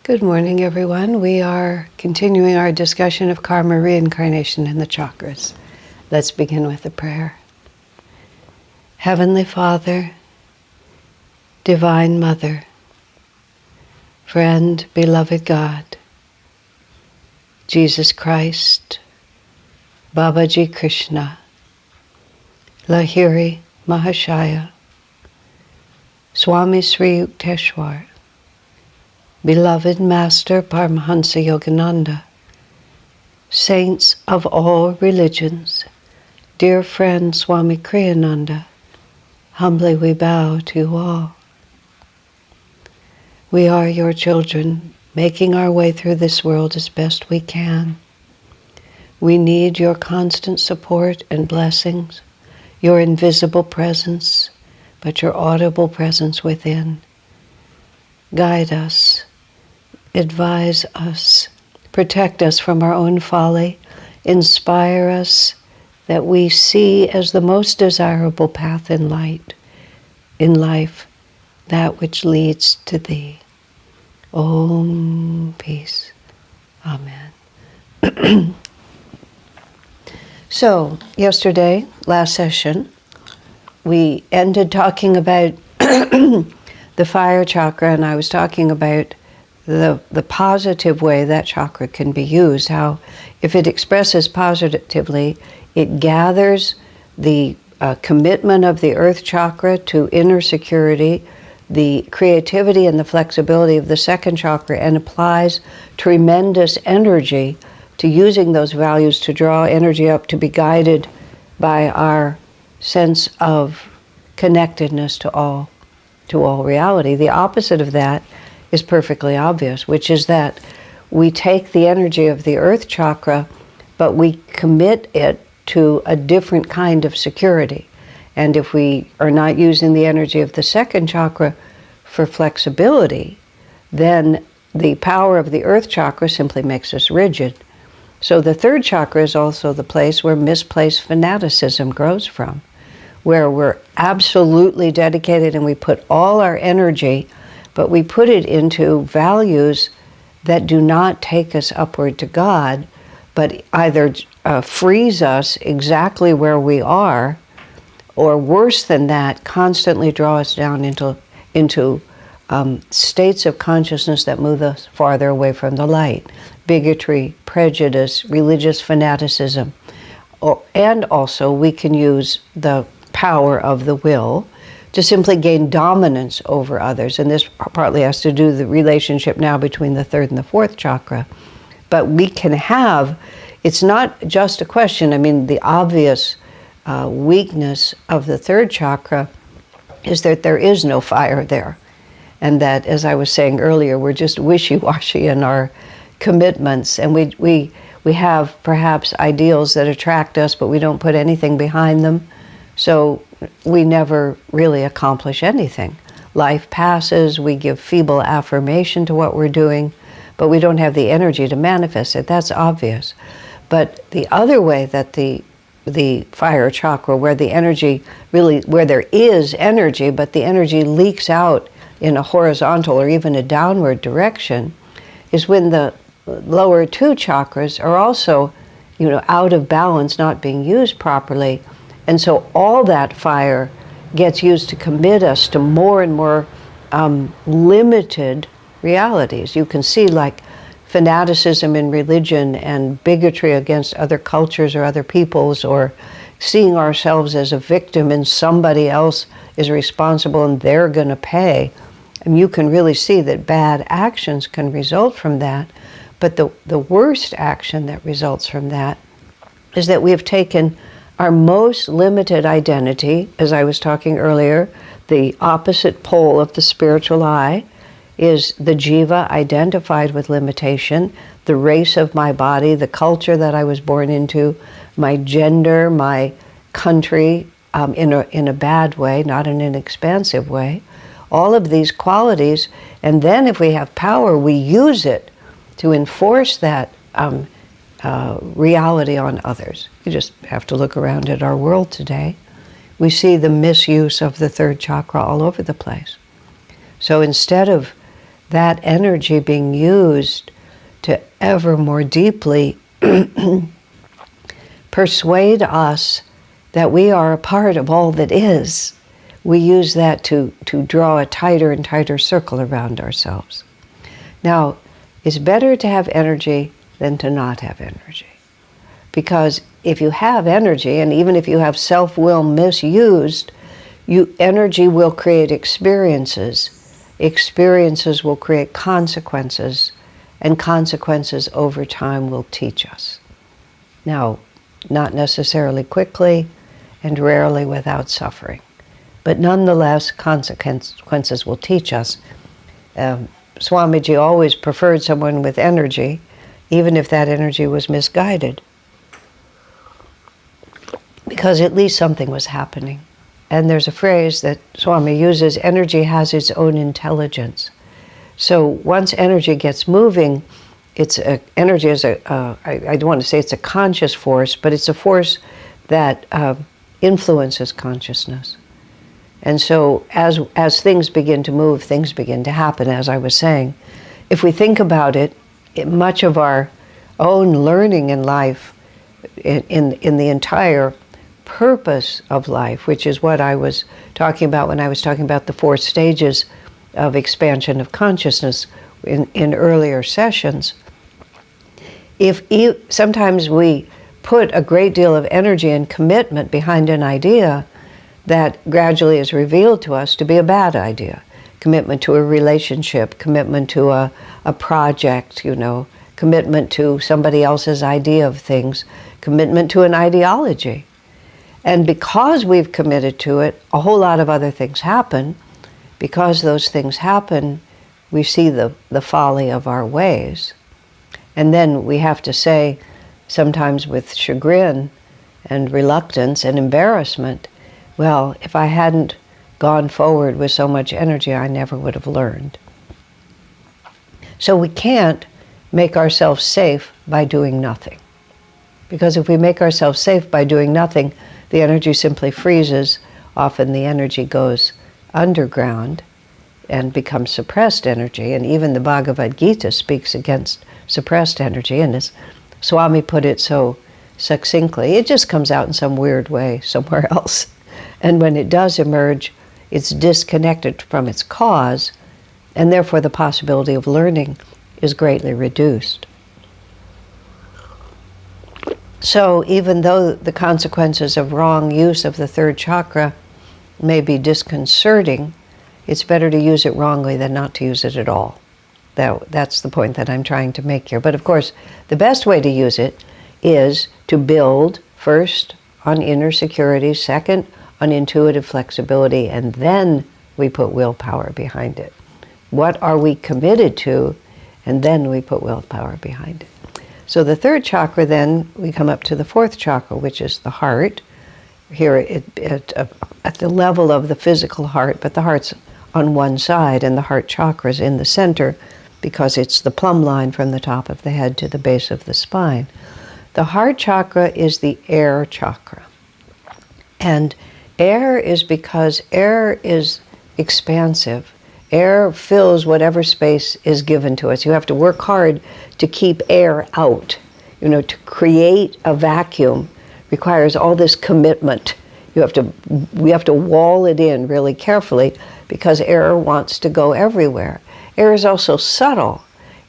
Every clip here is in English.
Good morning, everyone. We are continuing our discussion of karma, reincarnation, and the chakras. Let's begin with a prayer. Heavenly Father, Divine Mother, friend, beloved God, Jesus Christ, Babaji Krishna, Lahiri Mahashaya, Swami Sri Keshwar, beloved Master Parmahansa Yogananda, saints of all religions, dear friend Swami Kriyananda, humbly we bow to you all. We are your children, making our way through this world as best we can. We need your constant support and blessings, your invisible presence, but your audible presence within. Guide us, advise us, protect us from our own folly, inspire us that we see as the most desirable path in life, that which leads to thee. Om, peace. Amen. So, yesterday, last session, we ended talking about the Fire Chakra, and I was talking about the positive way that chakra can be used, how if it expresses positively, it gathers the commitment of the Earth Chakra to inner security, the creativity and the flexibility of the Second Chakra, and applies tremendous energy to using those values to draw energy up to be guided by our sense of connectedness to all reality. The opposite of that is perfectly obvious, which is that we take the energy of the Earth Chakra, but we commit it to a different kind of security. And if we are not using the energy of the Second Chakra for flexibility, then the power of the Earth Chakra simply makes us rigid. So the Third Chakra is also the place where misplaced fanaticism grows from, where we're absolutely dedicated and we put all our energy, but we put it into values that do not take us upward to God, but either freeze us exactly where we are, or worse than that, constantly draw us down into states of consciousness that move us farther away from the light. Bigotry, prejudice, religious fanaticism. And also we can use the power of the will to simply gain dominance over others. And this partly has to do with the relationship now between the third and the fourth chakra. But we can have, it's not just a question, I mean, the obvious weakness of the third chakra is that there is no fire there. And that, as I was saying earlier, we're just wishy-washy in our commitments. And we have perhaps ideals that attract us, but we don't put anything behind them. So we never really accomplish anything. Life passes, we give feeble affirmation to what we're doing, but we don't have the energy to manifest it. That's obvious. But the other way that the Fire Chakra, where the energy really, where there is energy, but the energy leaks out in a horizontal or even a downward direction, is when the lower two chakras are also, out of balance, not being used properly. And so all that fire gets used to commit us to more and more limited realities. You can see like fanaticism in religion and bigotry against other cultures or other peoples, or seeing ourselves as a victim and somebody else is responsible and they're going to pay. And you can really see that bad actions can result from that. But the worst action that results from that is that we have taken our most limited identity, as I was talking earlier, the opposite pole of the spiritual eye is the jiva identified with limitation, the race of my body, the culture that I was born into, my gender, my country, in a bad way, not in an expansive way. All of these qualities, and then if we have power, we use it to enforce that reality on others. You just have to look around at our world today. We see the misuse of the third chakra all over the place. So instead of that energy being used to ever more deeply persuade us that we are a part of all that is. We use that to draw a tighter and tighter circle around ourselves. Now, it's better to have energy than to not have energy. Because if you have energy, and even if you have self-will misused, energy will create experiences. Experiences will create consequences, and consequences over time will teach us. Now, not necessarily quickly, and rarely without suffering. But nonetheless, consequences will teach us. Swamiji always preferred someone with energy, even if that energy was misguided, because at least something was happening. And there's a phrase that Swami uses, energy has its own intelligence. So once energy gets moving, energy is I don't want to say it's a conscious force, but it's a force that influences consciousness. And so as things begin to move, things begin to happen, as I was saying. If we think about it, much of our own learning in life, in the entire purpose of life, which is what I was talking about when I was talking about the 4 stages of expansion of consciousness in earlier sessions, sometimes we put a great deal of energy and commitment behind an idea that gradually is revealed to us to be a bad idea. Commitment to a relationship, commitment to a project, commitment to somebody else's idea of things, commitment to an ideology. And because we've committed to it, a whole lot of other things happen. Because those things happen, we see the folly of our ways. And then we have to say, sometimes with chagrin and reluctance and embarrassment, well, if I hadn't gone forward with so much energy, I never would have learned. So we can't make ourselves safe by doing nothing. Because if we make ourselves safe by doing nothing, the energy simply freezes. Often the energy goes underground and becomes suppressed energy. And even the Bhagavad Gita speaks against suppressed energy. And as Swami put it so succinctly, it just comes out in some weird way somewhere else. And when it does emerge, it's disconnected from its cause, and therefore the possibility of learning is greatly reduced. So even though the consequences of wrong use of the 3rd chakra may be disconcerting, it's better to use it wrongly than not to use it at all. That's the point that I'm trying to make here. But of course, the best way to use it is to build, first, on inner security, second, on intuitive flexibility, and then we put willpower behind it. What are we committed to? And then we put willpower behind it. So the 3rd chakra, then, we come up to the 4th chakra, which is the heart. Here at the level of the physical heart, but the heart's on one side, and the heart chakra is in the center, because it's the plumb line from the top of the head to the base of the spine. The heart chakra is the air chakra. And air is because air is expansive. Air fills whatever space is given to us. You have to work hard to keep air out. To create a vacuum requires all this commitment. We have to wall it in really carefully, because air wants to go everywhere. Air is also subtle,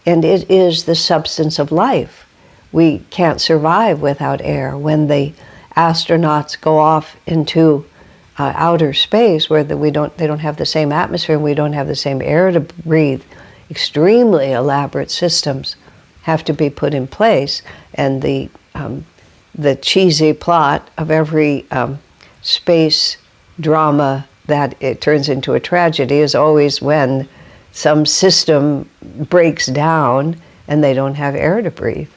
and it is the substance of life. We can't survive without air. When the astronauts go off into outer space, where they don't have the same atmosphere, and we don't have the same air to breathe, extremely elaborate systems have to be put in place. And the cheesy plot of every space drama that it turns into a tragedy is always when some system breaks down and they don't have air to breathe,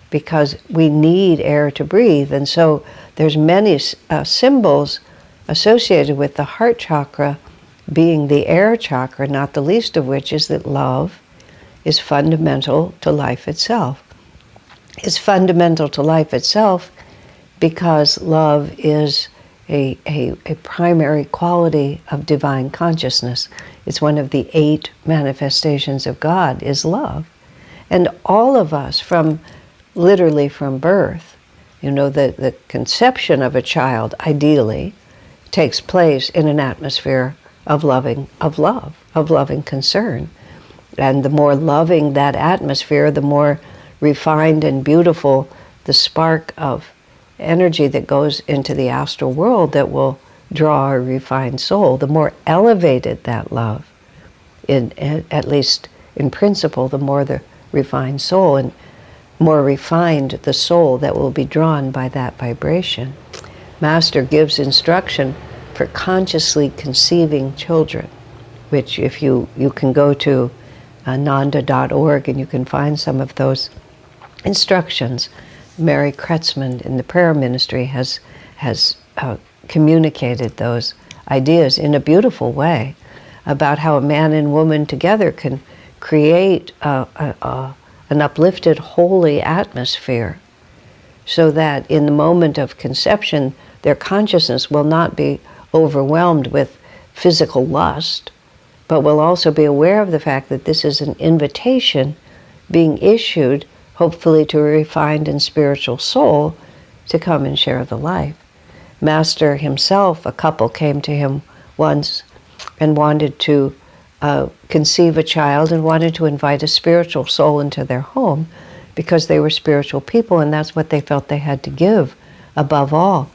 because we need air to breathe. And so there's many symbols associated with the heart chakra being the air chakra, not the least of which is that love is fundamental to life itself. It's fundamental to life itself because love is a primary quality of divine consciousness. It's one of the 8 manifestations of God is love. And all of us, literally from birth, the conception of a child, ideally, takes place in an atmosphere of love, of loving concern. And the more loving that atmosphere, the more refined and beautiful the spark of energy that goes into the astral world that will draw a refined soul. The more elevated that love, at least in principle, the more the refined soul, and more refined the soul that will be drawn by that vibration. Master gives instruction for consciously conceiving children, which if you can go to nanda.org and you can find some of those instructions. Mary Kretzmann in the prayer ministry has communicated those ideas in a beautiful way about how a man and woman together can create an uplifted, holy atmosphere, so that in the moment of conception, their consciousness will not be overwhelmed with physical lust, but will also be aware of the fact that this is an invitation being issued, hopefully to a refined and spiritual soul, to come and share the life. Master himself, a couple came to him once and wanted to conceive a child and wanted to invite a spiritual soul into their home because they were spiritual people and that's what they felt they had to give above all.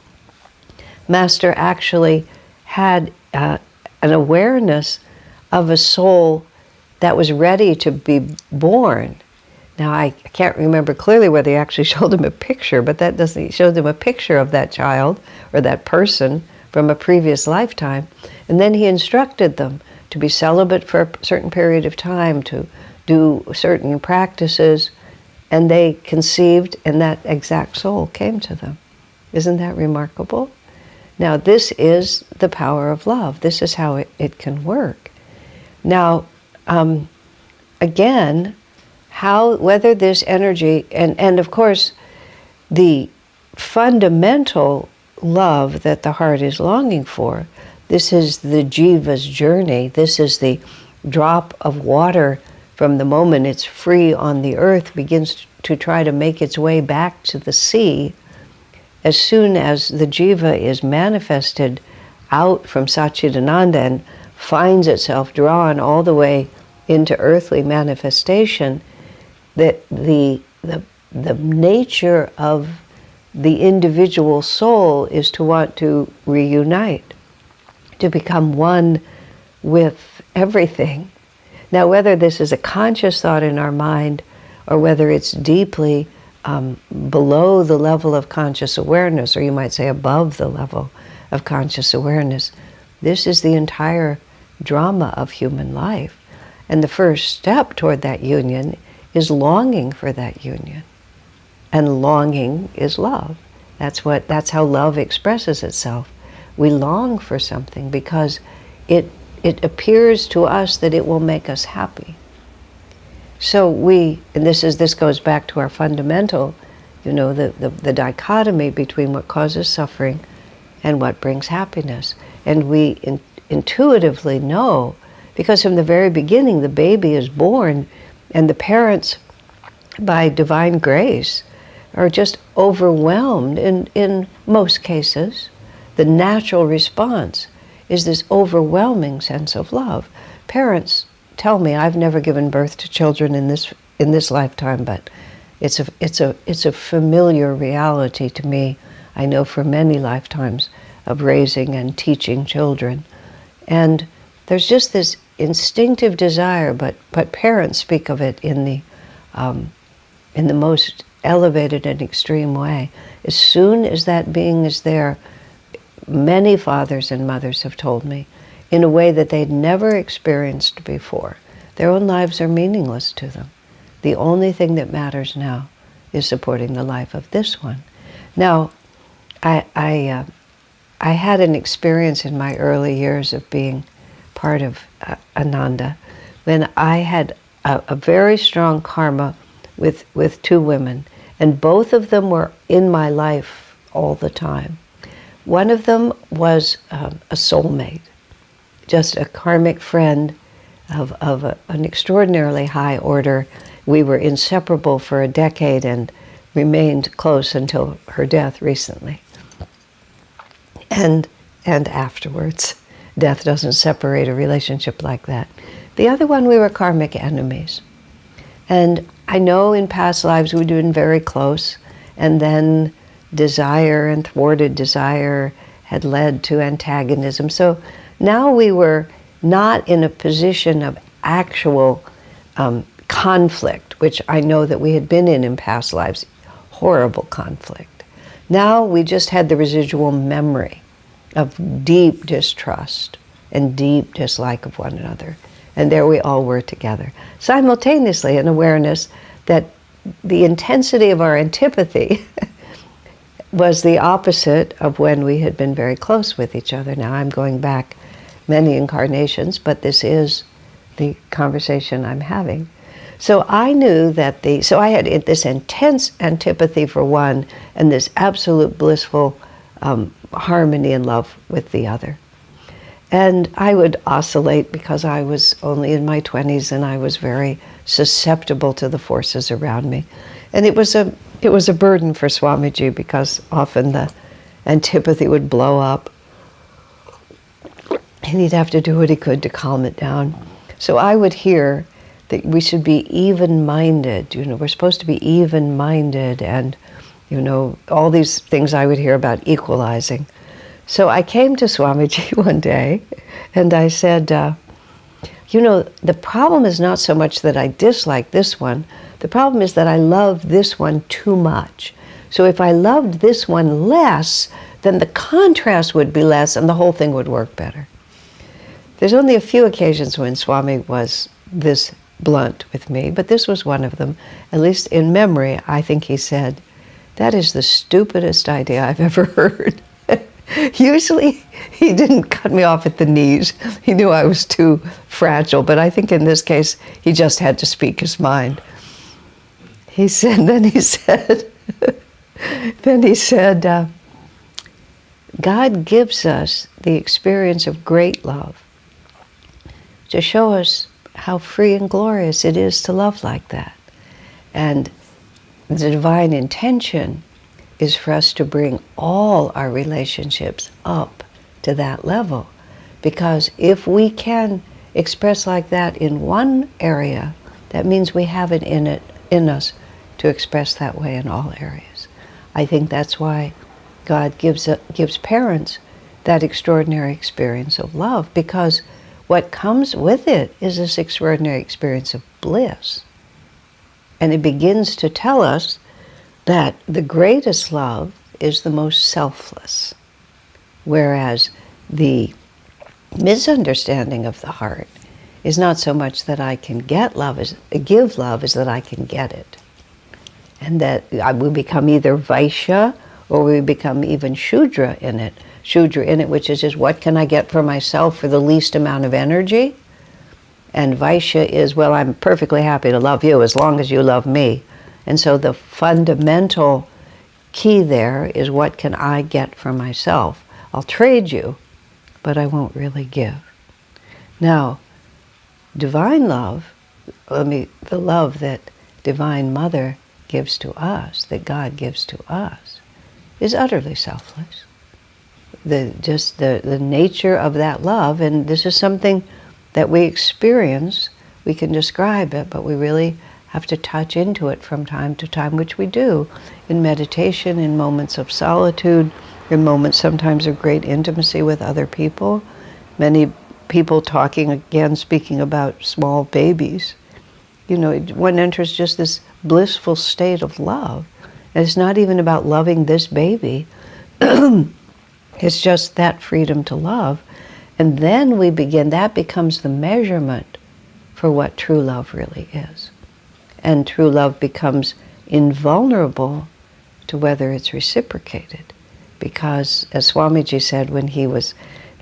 Master actually had an awareness of a soul that was ready to be born. Now, I can't remember clearly whether he actually showed him a picture, but he showed them a picture of that child or that person from a previous lifetime, and then he instructed them to be celibate for a certain period of time, to do certain practices, and they conceived, and that exact soul came to them. Isn't that remarkable? Now, this is the power of love. This is how it can work. Now, again, whether this energy, and of course, the fundamental love that the heart is longing for, this is the jiva's journey. This is the drop of water from the moment it's free on the earth, begins to try to make its way back to the sea. As soon as the jiva is manifested out from Satchidananda and finds itself drawn all the way into earthly manifestation, that the nature of the individual soul is to want to reunite, to become one with everything. Now, whether this is a conscious thought in our mind or whether it's deeply below the level of conscious awareness, or you might say above the level of conscious awareness, this is the entire drama of human life. And the first step toward that union is longing for that union. And longing is love. That's how love expresses itself. We long for something because it appears to us that it will make us happy. So and this goes back to our fundamental, the dichotomy between what causes suffering and what brings happiness. And we intuitively know, because from the very beginning the baby is born and the parents, by divine grace, are just overwhelmed in most cases. The natural response is this overwhelming sense of love. Parents tell me, I've never given birth to children in this lifetime, but it's a familiar reality to me. I know for many lifetimes of raising and teaching children. And there's just this instinctive desire, but parents speak of it in the most elevated and extreme way. As soon as that being is there, many fathers and mothers have told me, in a way that they'd never experienced before, their own lives are meaningless to them. The only thing that matters now is supporting the life of this one. Now, I had an experience in my early years of being part of Ananda, when I had a very strong karma with two women, and both of them were in my life all the time. One of them was a soulmate, just a karmic friend of an extraordinarily high order. We were inseparable for a decade and remained close until her death recently. And afterwards. Death doesn't separate a relationship like that. The other one, we were karmic enemies. And I know in past lives we'd been very close, and then desire and thwarted desire had led to antagonism. So now we were not in a position of actual conflict, which I know that we had been in past lives, horrible conflict. Now we just had the residual memory of deep distrust and deep dislike of one another. And there we all were together. Simultaneously, an awareness that the intensity of our antipathy was the opposite of when we had been very close with each other. Now I'm going back many incarnations, but this is the conversation I'm having. So I knew that so I had this intense antipathy for one and this absolute blissful harmony and love with the other. And I would oscillate because I was only in my 20s and I was very susceptible to the forces around me. And it was a burden for Swamiji because often the antipathy would blow up and he'd have to do what he could to calm it down. So I would hear that we should be even-minded. We're supposed to be even-minded, and all these things I would hear about equalizing. So I came to Swamiji one day and I said, the problem is not so much that I dislike this one, the problem is that I love this one too much. So if I loved this one less, then the contrast would be less and the whole thing would work better. There's only a few occasions when Swami was this blunt with me, but this was one of them. At least in memory, I think he said, "That is the stupidest idea I've ever heard." Usually, he didn't cut me off at the knees. He knew I was too fragile, but I think in this case, he just had to speak his mind. He said, God gives us the experience of great love to show us how free and glorious it is to love like that. And the divine intention is for us to bring all our relationships up to that level. Because if we can express like that in one area, that means we have it in us to express that way in all areas. I think that's why God gives parents that extraordinary experience of love, because what comes with it is this extraordinary experience of bliss. And it begins to tell us that the greatest love is the most selfless, whereas the misunderstanding of the heart is not so much that I can give love as that I can get it. And that we become either Vaishya or we become even Shudra in it. Shudra in it, which is just what can I get for myself for the least amount of energy? And Vaishya is, well, I'm perfectly happy to love you as long as you love me. And so the fundamental key there is what can I get for myself? I'll trade you, but I won't really give. Now, divine love, the love that Divine Mother gives to us, that God gives to us, is utterly selfless. The nature of that love, and this is something that we experience, we can describe it, but we really have to touch into it from time to time, which we do in meditation, in moments of solitude, in moments sometimes of great intimacy with other people. Many people speaking about small babies. One enters just this blissful state of love. And it's not even about loving this baby. It's just that freedom to love. And then we begin, that becomes the measurement for what true love really is. And true love becomes invulnerable to whether it's reciprocated. Because, as Swamiji said when he was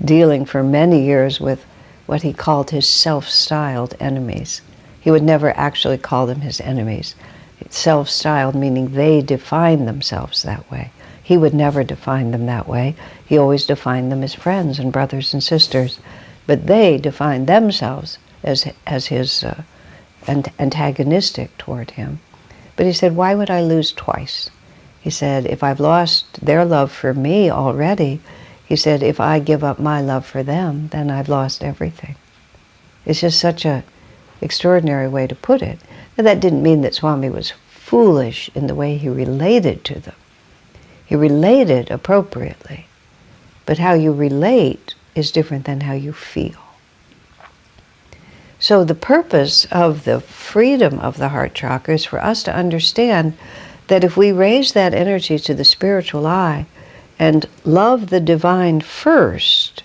dealing for many years with what he called his self-styled enemies, he would never actually call them his enemies. Self-styled meaning they define themselves that way. He would never define them that way. He always defined them as friends and brothers and sisters. But they defined themselves as his antagonistic toward him. But he said, why would I lose twice? He said, if I've lost their love for me already, he said, if I give up my love for them, then I've lost everything. It's just such an extraordinary way to put it. Now, that didn't mean that Swami was foolish in the way he related to them. He related appropriately. But how you relate is different than how you feel. So the purpose of the freedom of the heart chakra is for us to understand that if we raise that energy to the spiritual eye and love the divine first,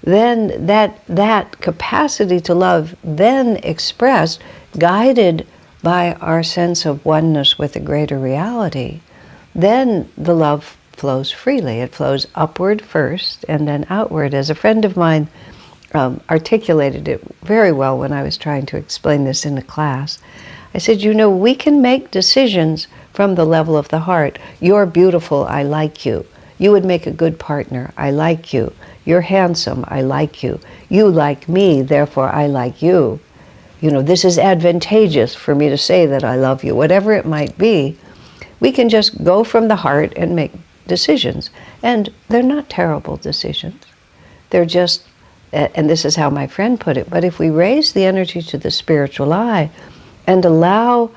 then that capacity to love, then expressed, guided by our sense of oneness with a greater reality, then the love flows freely. It flows upward first and then outward. As a friend of mine articulated it very well when I was trying to explain this in a class, I said, we can make decisions from the level of the heart. You're beautiful, I like you. You would make a good partner, I like you. You're handsome, I like you. You like me, therefore I like you. This is advantageous for me to say that I love you. Whatever it might be, we can just go from the heart and make decisions. And they're not terrible decisions. They're just, and this is how my friend put it, but if we raise the energy to the spiritual eye and allow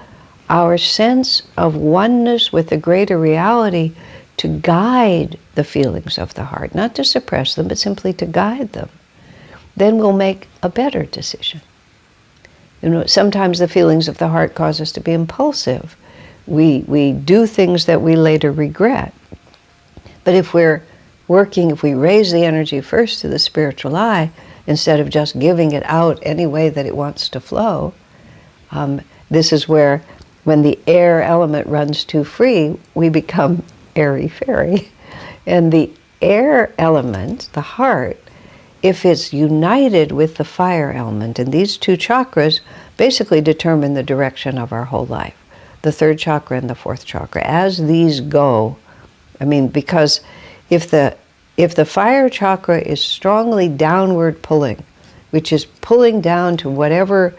our sense of oneness with the greater reality to guide the feelings of the heart, not to suppress them, but simply to guide them, then we'll make a better decision. Sometimes the feelings of the heart cause us to be impulsive. We do things that we later regret. But if we raise the energy first to the spiritual eye, instead of just giving it out any way that it wants to flow, this is where, when the air element runs too free, we become airy-fairy. And the air element, the heart, if it's united with the fire element, and these two chakras basically determine the direction of our whole life, the third chakra and the fourth chakra, as these go, because if the fire chakra is strongly downward pulling, which is pulling down to whatever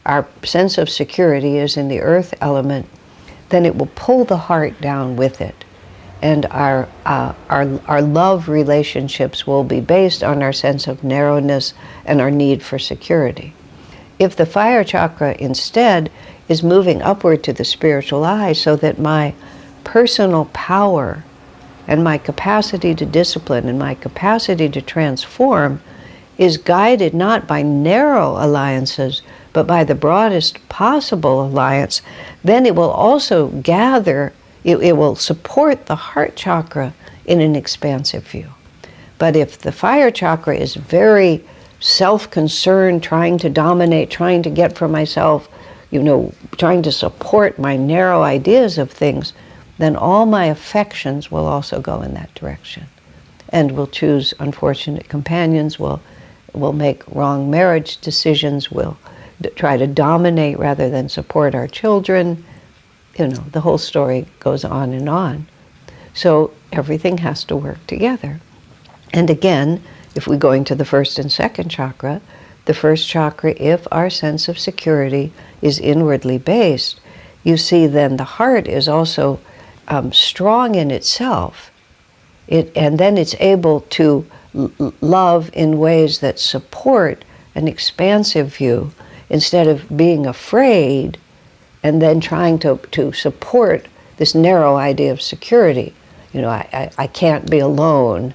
our sense of security is in the earth element, then it will pull the heart down with it. And our love relationships will be based on our sense of narrowness and our need for security. If the fire chakra instead is moving upward to the spiritual eye, so that my personal power and my capacity to discipline and my capacity to transform is guided not by narrow alliances, but by the broadest possible alliance, then it will also gather, it will support the heart chakra in an expansive view. But if the fire chakra is very self-concerned, trying to dominate, trying to get for myself, trying to support my narrow ideas of things, then all my affections will also go in that direction. And we'll choose unfortunate companions, we'll make wrong marriage decisions, we'll try to dominate rather than support our children. The whole story goes on and on. So everything has to work together. And again, if we go into the first and second chakra, the first chakra, if our sense of security is inwardly based, you see then the heart is also strong in itself. And then it's able to love in ways that support an expansive view, instead of being afraid and then trying to support this narrow idea of security. I can't be alone.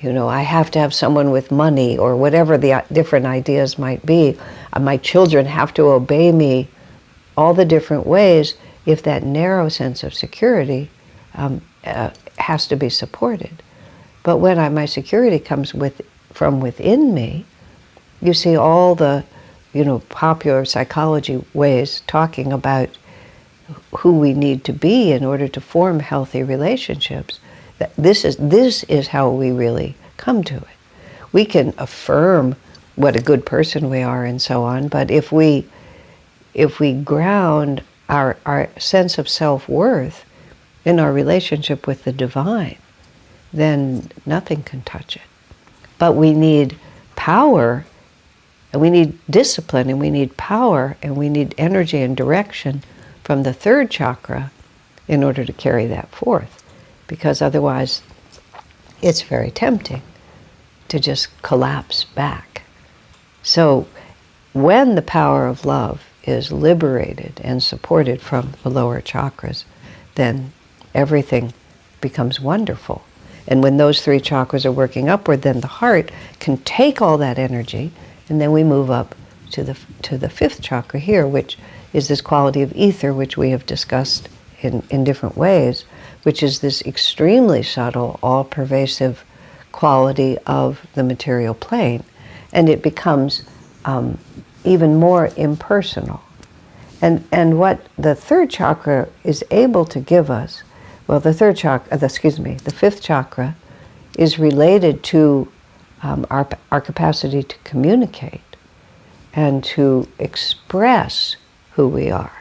I have to have someone with money, or whatever the different ideas might be. My children have to obey me. All the different ways, if that narrow sense of security has to be supported. But when my security comes from within me, you see all the popular psychology ways talking about who we need to be in order to form healthy relationships. This is how we really come to it. We can affirm what a good person we are and so on, but if we ground our sense of self-worth in our relationship with the divine, then nothing can touch it. But we need power, and we need discipline, and we need power, and we need energy and direction from the third chakra in order to carry that forth. Because otherwise, it's very tempting to just collapse back. So when the power of love is liberated and supported from the lower chakras, then everything becomes wonderful. And when those three chakras are working upward, then the heart can take all that energy, and then we move up to the fifth chakra here, which is this quality of ether, which we have discussed in different ways, which is this extremely subtle, all-pervasive quality of the material plane. And it becomes even more impersonal. And what the third chakra is able to give us, well, the fifth chakra is related to our capacity to communicate and to express who we are.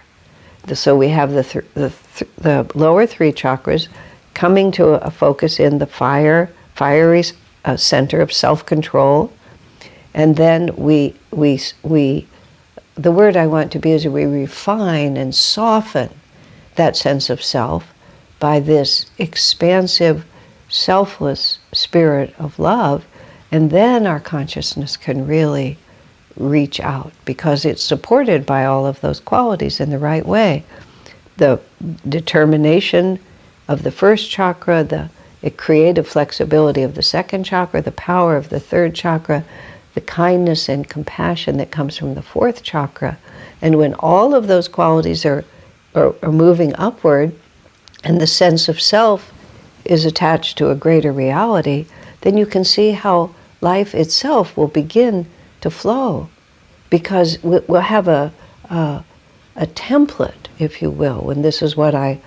So we have the lower three chakras coming to a focus in the fiery center of self-control, and then the word I want to be is we refine and soften that sense of self by this expansive, selfless spirit of love, and then our consciousness can really reach out because it's supported by all of those qualities in the right way. The determination of the first chakra, the creative flexibility of the second chakra, the power of the third chakra, the kindness and compassion that comes from the fourth chakra. And when all of those qualities are moving upward, and the sense of self is attached to a greater reality, then you can see how life itself will begin to flow, because we'll have a template, if you will. And this is what I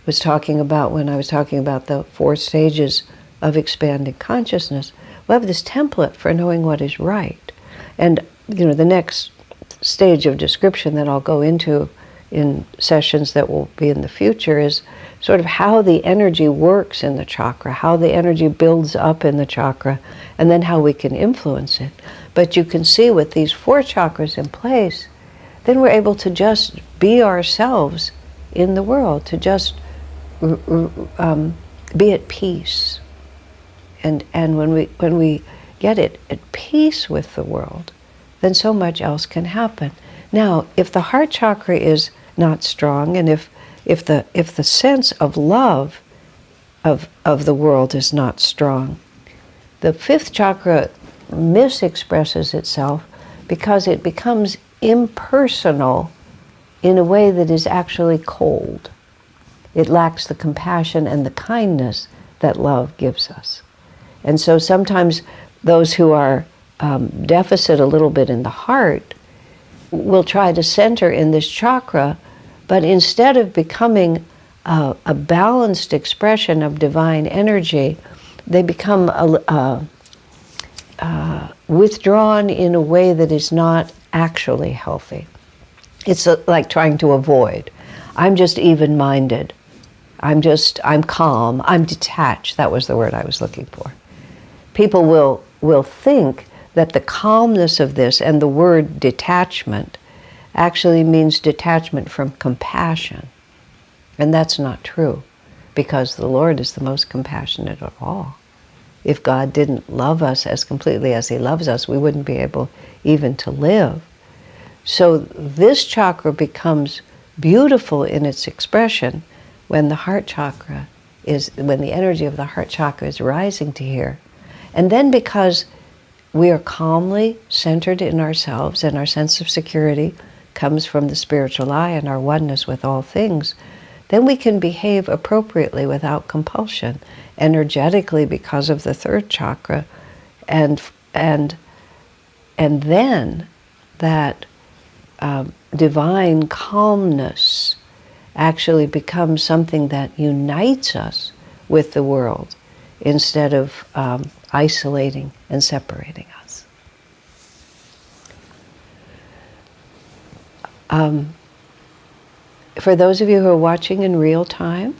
was talking about when I was talking about the 4 stages of expanding consciousness. We'll have this template for knowing what is right. And the next stage of description that I'll go into in sessions that will be in the future is sort of how the energy works in the chakra, how the energy builds up in the chakra, and then how we can influence it. But you can see with these 4 chakras in place, then we're able to just be ourselves in the world, to just be at peace. And when we get it at peace with the world, then so much else can happen. Now, if the heart chakra is not strong, and if the sense of love of the world is not strong, the fifth chakra misexpresses itself because it becomes impersonal in a way that is actually cold. It lacks the compassion and the kindness that love gives us. And so sometimes those who are deficit a little bit in the heart will try to center in this chakra, but instead of becoming a balanced expression of divine energy, they become withdrawn in a way that is not actually healthy. It's like trying to avoid. I'm just even-minded. I'm calm. I'm detached. That was the word I was looking for. People will think that the calmness of this, and the word detachment actually means detachment from compassion. And that's not true, because the Lord is the most compassionate of all. If God didn't love us as completely as He loves us, we wouldn't be able even to live. So this chakra becomes beautiful in its expression when the heart chakra when the energy of the heart chakra is rising to here. And then because we are calmly centered in ourselves, and our sense of security comes from the spiritual eye and our oneness with all things, then we can behave appropriately without compulsion, energetically, because of the third chakra, and then that divine calmness actually becomes something that unites us with the world instead of isolating and separating us. For those of you who are watching in real time,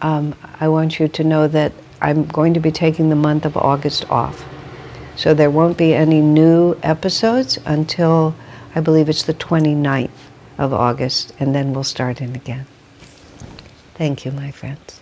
I want you to know that I'm going to be taking the month of August off. So there won't be any new episodes until, I believe it's the 29th of August, and then we'll start in again. Thank you, my friends.